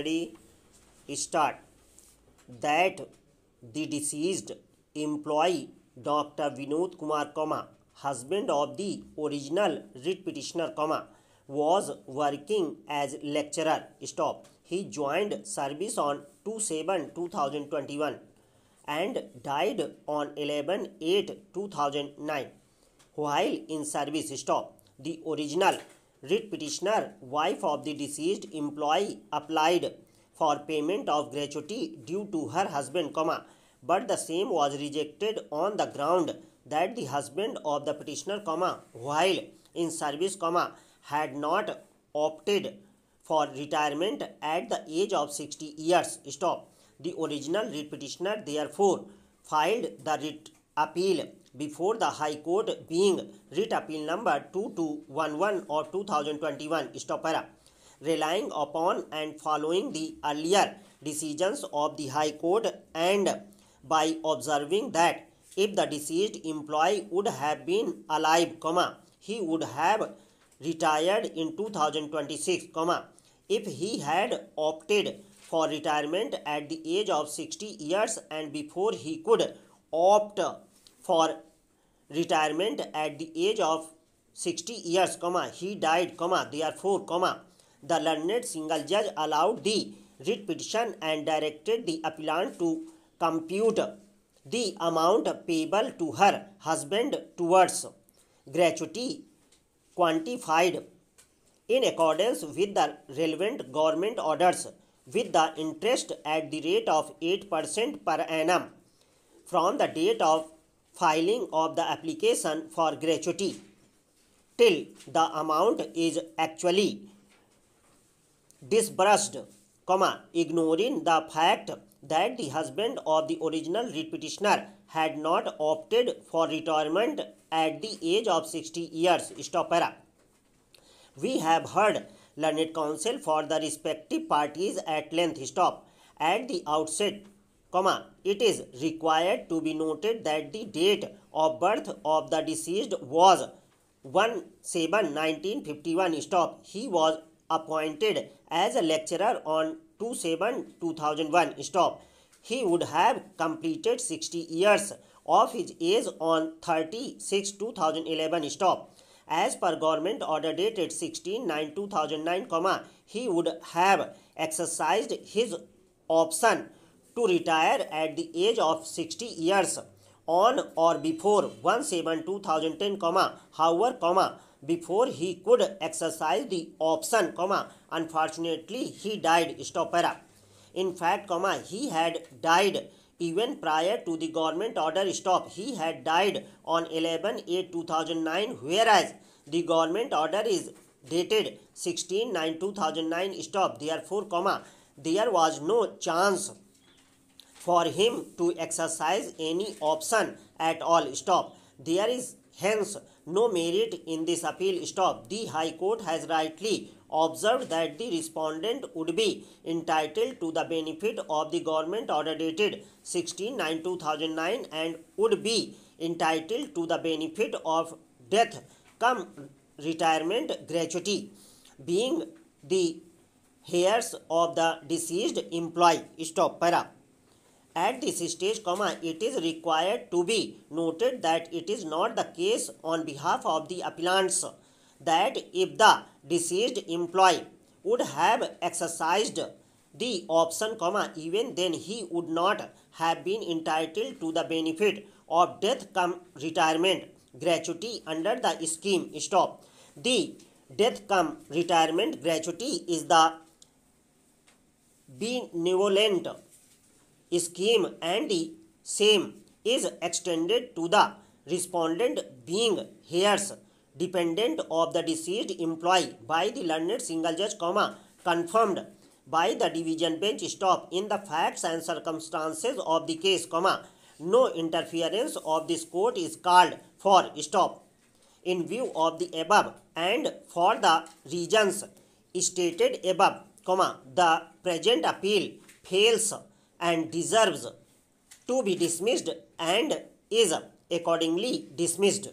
Ready? Start. That the deceased employee Dr. Vinod Kumar, husband of the original writ petitioner, was working as lecturer. Stop. He joined service on 2/7/2021 and died on 11/8/2009. While in service. Stop. The original writ petitioner, wife of the deceased employee, applied for payment of gratuity due to her husband, but the same was rejected on the ground that the husband of the petitioner, while in service, had not opted for retirement at the age of 60 years. Stop. The original writ petitioner therefore filed the writ appeal before the High Court, being writ appeal number 2211 of 2021. Stop. Relying upon and following the earlier decisions of the High Court, and by observing that if the deceased employee would have been alive, he would have retired in 2026, if he had opted for retirement at the age of 60 years and before he could opt for retirement at the age of 60 years, he died, therefore, the learned single judge allowed the writ petition and directed the appellant to compute the amount payable to her husband towards gratuity, quantified in accordance with the relevant government orders, with the interest at the rate of 8% per annum from the date of filing of the application for gratuity till the amount is actually disbursed, ignoring the fact that the husband of the original writ petitioner had not opted for retirement at the age of 60 years. Stop. We have heard learned counsel for the respective parties at length. Stop. At the outset, it is required to be noted that the date of birth of the deceased was 1/7/1951. Stop. He was appointed as a lecturer on 2/7/2001. Stop. He would have completed 60 years of his age on 30/6/2011. Stop. As per government order dated 16/9/2009, he would have exercised his option to retire at the age of 60 years on or before 1/7/2010, however, before he could exercise the option, unfortunately he died. Stop. In fact, he had died even prior to the government order. Stop. He had died on 11/8/2009, whereas the government order is dated 16/9/2009. Stop. Therefore, there was no chance for him to exercise any option at all. Stop. There is hence no merit in this appeal. Stop. The High Court has rightly observed that the respondent would be entitled to the benefit of the government order dated 16/9/2009 and would be entitled to the benefit of death cum retirement gratuity, being the heirs of the deceased employee. Stop. At this stage, it is required to be noted that it is not the case on behalf of the appellants that if the deceased employee would have exercised the option, even then he would not have been entitled to the benefit of death cum retirement gratuity under the scheme. Stop. The death cum retirement gratuity is the benevolent scheme, and the same is extended to the respondent being heirs dependent of the deceased employee by the learned single judge, confirmed by the division bench. Stop. In the facts and circumstances of the case, no interference of this court is called for. Stop. In view of the above and for the reasons stated above, the present appeal fails and deserves to be dismissed and is accordingly dismissed.